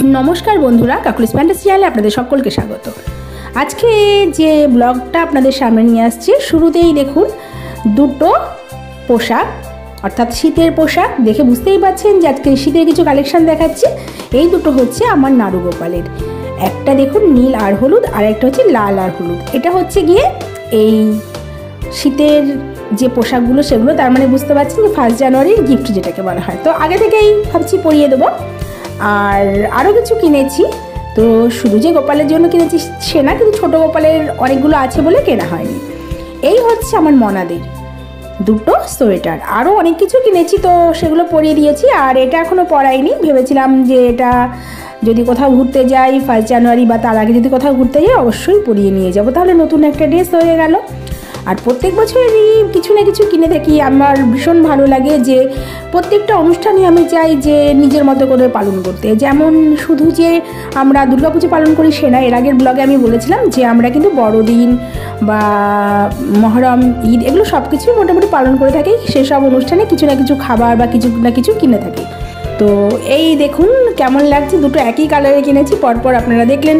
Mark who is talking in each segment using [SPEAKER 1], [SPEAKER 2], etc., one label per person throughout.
[SPEAKER 1] নমস্কার বন্ধুরা, Kokkalis fantasy চ্যানেলে আপনাদের সকলকে স্বাগত। আজকে যে ব্লগটা আপনাদের সামনে নিয়ে আসছি, শুরুতেই দেখুন দুটো পোশাক, অর্থাৎ শীতের পোশাক। দেখে বুঝতেই পারছেন যে আজকে শীতের কিছু কালেকশন দেখাচ্ছি। এই দুটো হচ্ছে আমার নাড়ু গোপালের, একটা দেখুন নীল আর হলুদ, আর একটা হচ্ছে লাল আর হলুদ। এটা হচ্ছে গিয়ে এই শীতের যে পোশাকগুলো সেগুলো, তার মানে বুঝতে পারছেন যে 1 জানুয়ারির গিফট যেটাকে বলা হয়। তো আগে থেকেই ভাবছি পরিয়ে দেবো। আর আরও কিছু কিনেছি, তো শুধু যে গোপালের জন্য কিনেছি সে না, কিন্তু ছোটো গোপালের অনেকগুলো আছে বলে কেনা হয়নি। এই হচ্ছে আমার মনাদের দুটো সোয়েটার। আরও অনেক কিছু কিনেছি, তো সেগুলো পরিয়ে দিয়েছি। আর এটা এখনও পরাইনি, ভেবেছিলাম যে এটা যদি কোথাও ঘুরতে যাই 1 জানুয়ারি বা তার আগে যদি কোথাও ঘুরতে যাই অবশ্যই পরিয়ে নিয়ে যাবো, তাহলে নতুন একটা ড্রেস হয়ে গেল। আর প্রত্যেক বছরই কিছু না কিছু কিনে থাকি। আমার ভীষণ ভালো লাগে যে প্রত্যেকটা অনুষ্ঠানে আমি চাই যে নিজের মতো করে পালন করতে। যেমন শুধু যে আমরা দুর্গাপুজো পালন করি সে না, এর আগের ব্লগে আমি বলেছিলাম যে আমরা কিন্তু বড়দিন বা মহরম, ঈদ এগুলো সব কিছুই মোটামুটি পালন করে থাকি। সেসব অনুষ্ঠানে কিছু না কিছু খাবার বা কিছু না কিছু কিনে থাকি। তো এই দেখুন কেমন লাগছে, দুটো একই কালারে কিনেছি পরপর, আপনারা দেখলেন।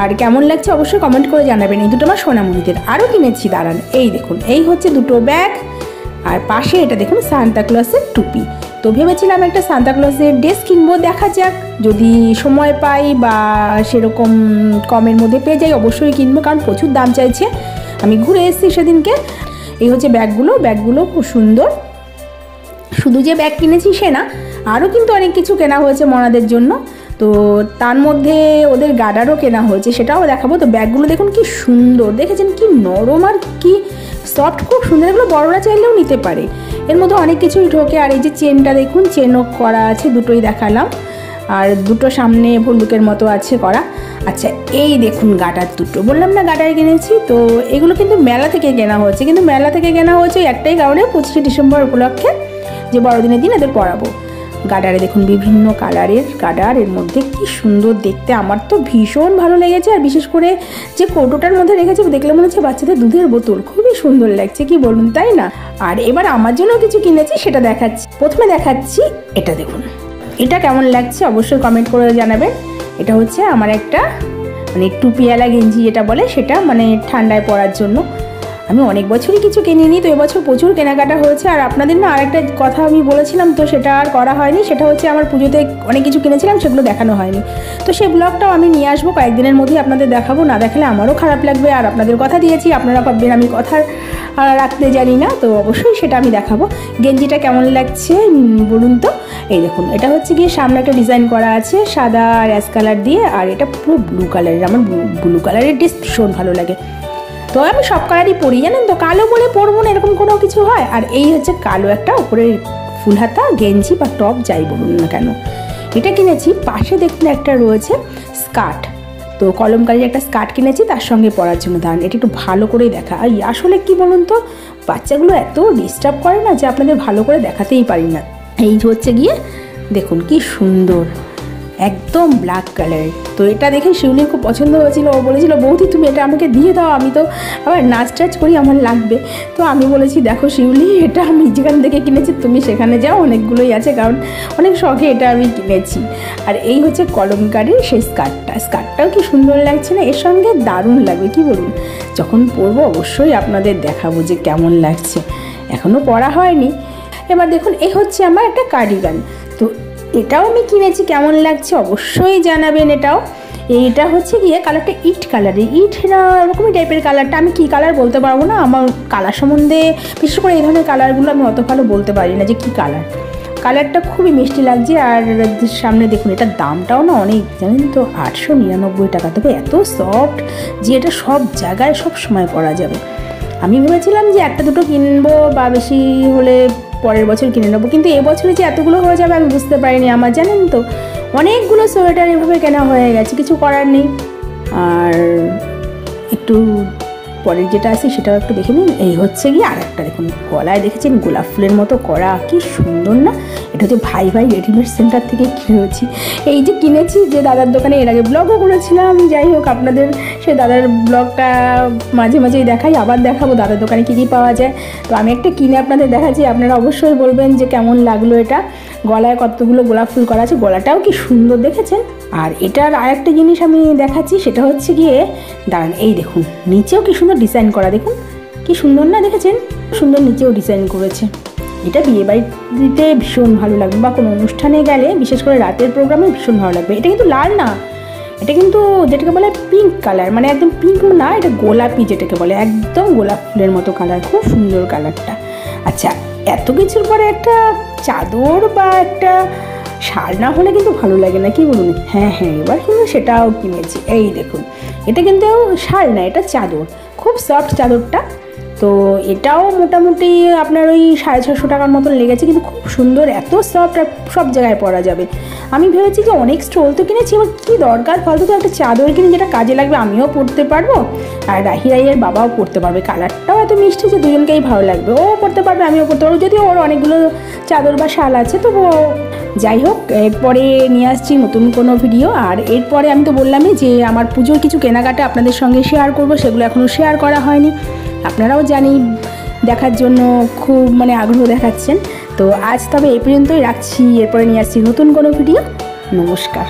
[SPEAKER 1] আর কেমন লাগছে অবশ্যই কমেন্ট করে জানাবেন। এই দুটো আমার সোনামণিদের। আরও কিনেছি, দাঁড়ান, এই দেখুন, এই হচ্ছে দুটো ব্যাগ, আর পাশে এটা দেখুন সান্তাক্লজের টুপি। তো ভেবেছিলাম একটা সান্তাক্লজের ড্রেস কিনবো, দেখা যাক যদি সময় পাই বা সেরকম কমের মধ্যে পেয়ে যাই অবশ্যই কিনবো, কারণ প্রচুর দাম চাইছে। আমি ঘুরে এসেছি সেদিনকে। এই হচ্ছে ব্যাগগুলো খুব সুন্দর। শুধু যে ব্যাগ কিনেছি সে না, আরও কিন্তু অনেক কিছু কেনা হয়েছে মনাদের জন্য। তো তার মধ্যে ওদের গার্ডারও কেনা হয়েছে, সেটাও দেখাবো। তো ব্যাগগুলো দেখুন কি সুন্দর, দেখেছেন কি নরম আর কি সফট, খুব সুন্দর। এগুলো বড়রা চাইলেও নিতে পারে, এর মধ্যে অনেক কিছুই ঢোকে। আর এই যে চেনটা দেখুন, চেনও করা আছে, দুটোই দেখালাম। আর দুটো সামনে ভল্লুকের মতো আছে করা। আচ্ছা, এই দেখুন গার্ডার দুটো, বললাম না গার্ডার কিনেছি। তো এগুলো কিন্তু মেলা থেকে কেনা হয়েছে, কিন্তু মেলা থেকে কেনা হয়েছে একটাই কারণে, 25শে ডিসেম্বর উপলক্ষে যে বড়দিনের দিন এদের পরাবো। গার্ডারে দেখুন বিভিন্ন কালারের গার্ডার, এর মধ্যে কি সুন্দর দেখতে, আমার তো ভীষণ ভালো লেগেছে। আর বিশেষ করে যে কৌটোটার মধ্যে রেখেছে, দেখলে মনে হচ্ছে বাচ্চাদের দুধের বোতল, খুবই সুন্দর লাগছে, কি বলুন, তাই না? আর এবার আমার জন্য কিছু কিনেছি সেটা দেখাচ্ছি। প্রথমে দেখাচ্ছি এটা দেখুন, এটা কেমন লাগছে অবশ্যই কমেন্ট করে জানাবেন। এটা হচ্ছে আমার একটা মানে টুপিওয়ালা গেঞ্জি যেটা বলে, সেটা মানে ঠান্ডায় পরার জন্য। আমি অনেক বছরই কিছু কিনিনি, তো এবছর প্রচুর কেনাকাটা হয়েছে। আর আপনাদের না আরেকটা কথা আমি বলেছিলাম, তো সেটা আর করা হয়নি। সেটা হচ্ছে আমার পুজোতে অনেক কিছু কিনেছিলাম, সেগুলো দেখানো হয়নি। তো সেই ব্লগটাও আমি নিয়ে আসবো কয়েকদিনের মধ্যেই, আপনাদের দেখাবো। না দেখালে আমারও খারাপ লাগবে। আর আপনাদের কথা দিয়েছি, আপনারা ভাববেন আমি কথা রাখতে জানি না, তো অবশ্যই সেটা আমি দেখাবো। গেঞ্জিটা কেমন লাগছে বলুন তো। এই দেখুন, এটা হচ্ছে গিয়ে সামনে একটা ডিজাইন করা আছে সাদা আর অ্যাশ কালার দিয়ে, আর এটা পুরো ব্লু কালারের। আমার ব্লু কালারের ড্রেস ভীষণ ভালো লাগে, তো আমি সব কালারই পরি, জানেন তো। কালো বলে পরবো না এরকম কোনো কিছু হয়। আর এই হচ্ছে কালো একটা উপরে ফুল হাতা গেঞ্জি বা টপ যাই বলুন না কেন, এটা কিনেছি। পাশে দেখুন একটা রয়েছে স্কার্ট, তো কলমকারির একটা স্কার্ট কিনেছি তার সঙ্গে পরার জন্য। দাঁড়ান, এটা একটু ভালো করেই দেখা। আর আসলে কি বলুন তো, বাচ্চাগুলো এত ডিস্টার্ব করে না যে আপনাদের ভালো করে দেখাতেই পারি না। এই হচ্ছে গিয়ে দেখুন কি সুন্দর, একদম ব্ল্যাক কালারের। তো এটা দেখে শিউলির খুব পছন্দ হয়েছিল। ও বলেছিল, বৌদি তুমি এটা আমাকে দিয়ে দাও, আমি তো আবার নাচ টাচ করি, আমার লাগবে। তো আমি বলেছি, দেখো শিউলি, এটা আমি যেখান থেকে কিনেছি তুমি সেখানে যাও, অনেকগুলোই আছে, কারণ অনেক শখে এটা আমি কিনেছি। আর এই হচ্ছে কলমকারির সেই স্কার্টটাও কি সুন্দর লাগছে না, এর সঙ্গে দারুণ লাগবে, কি বলুন। যখন পরবো অবশ্যই আপনাদের দেখাবো যে কেমন লাগছে, এখনও পরা হয়নি। এবার দেখুন, এই হচ্ছে আমার একটা কার্ডিগান, তো এটাও আমি কিনেছি, কেমন লাগছে অবশ্যই জানাবেন। এটা হচ্ছে গিয়ে কালারটা ইট কালারের, ইট না এরকমই টাইপের কালারটা। আমি কী কালার বলতে পারবো না, আমার কালার সম্বন্ধে বিশেষ করে এই ধরনের কালারগুলো আমি অত ভালো বলতে পারি না যে কী কালার। কালারটা খুবই মিষ্টি লাগছে। আর সামনে দেখুন, এটার দামটাও না অনেক, জানেন তো, 899 টাকা। তবে এত সফট যে এটা সব জায়গায় সব সময় পরা যাবে। আমি ভেবেছিলাম যে একটা দুটো কিনবো বা বেশি হলে পরের বছর কিনে নেবো, কিন্তু এবছরে যে এতগুলো হয়ে যাবে আমি বুঝতে পারিনি। আমার জানেন তো অনেকগুলো সোয়েটার এভাবে কেনা হয়ে গেছে, কিছু করার নেই। আর একটু পরের যেটা আছে সেটাও একটু দেখে নিন। এই হচ্ছে গিয়ে আর একটা দেখুন, গলায় দেখেছেন গোলাপ ফুলের মতো করা, কি সুন্দর না। এটা হচ্ছে ভাই রেডিমেড সেন্টার থেকে কিনেছি। এই যে কিনেছি যে দাদার দোকানে, এর আগে ব্লগও করেছিলাম। যাই হোক, আপনাদের সে দাদার ব্লগটা মাঝে মাঝেই দেখাই, আবার দেখাবো দাদার দোকানে কী কী পাওয়া যায়। তো আমি একটা কিনে আপনাদের দেখাচ্ছি, আপনারা অবশ্যই বলবেন যে কেমন লাগলো এটা। গলায় কতগুলো গোলাপ ফুল করা আছে, গলাটাও কি সুন্দর দেখেছেন। আর এটার আরেকটা জিনিস আমি দেখাচ্ছি, সেটা হচ্ছে গিয়ে দাঁড়ান, এই দেখুন নিচেও কি সুন্দর ডিজাইন করা, দেখুন কি সুন্দর না, দেখেছেন সুন্দর নিচেও ডিজাইন করেছে। এটা বিয়ে বাড়িতে ভীষণ ভালো লাগবে, বা কোনো অনুষ্ঠানে গেলে বিশেষ করে রাতের প্রোগ্রামে ভীষণ ভালো লাগবে। এটা কিন্তু লাল না, এটা কিন্তু যেটাকে বলে পিঙ্ক কালার, মানে একদম পিঙ্ক না, এটা গোলাপি যেটাকে বলে, একদম গোলাপ ফুলের মতো কালার, খুব সুন্দর কালারটা। আচ্ছা, এত কিছুর পরে একটা চাদর বা একটা শাল না হলে কিন্তু ভালো লাগে না, কি বলুন? হ্যাঁ, এবার কিন্তু সেটাও কিনেছি। এই দেখুন, এটা কিন্তু শাল না, এটা চাদর, খুব সফট চাদরটা। তো এটাও মোটামুটি আপনার ওই 650 টাকার মতন লেগেছে, কিন্তু খুব সুন্দর, এত সফট, আর সব জায়গায় পরা যাবে। আমি ভেবেছি যে অনেক স্টোল তো কিনেছি, এবার কী দরকার ফালতু তো একটা চাদর কিনে যেটা কাজে লাগবে, আমিও পরতে পারবো আর রাহিরাইয়ের বাবাও পরতে পারবে। কালারটাও এত মিষ্টি যে দুজনকেই ভালো লাগবে, ও পরতে পারবে আমিও পরতে পারবো, যদিও ওর অনেকগুলো চাদর বা শাল আছে। তো যাই হোক, এরপরে নিয়ে আসছি নতুন কোনো ভিডিও। আর এরপরে আমি তো বললামই যে আমার পুজোর কিছু কেনাকাটা আপনাদের সঙ্গে শেয়ার করব, সেগুলো এখনও শেয়ার করা হয়নি। আপনারাও জানি দেখার জন্য খুব মানে আগ্রহ দেখাচ্ছেন। তো আজ তবে এই পর্যন্তই রাখছি, এরপরে নিয়ে আসছি নতুন কোনো ভিডিও। নমস্কার।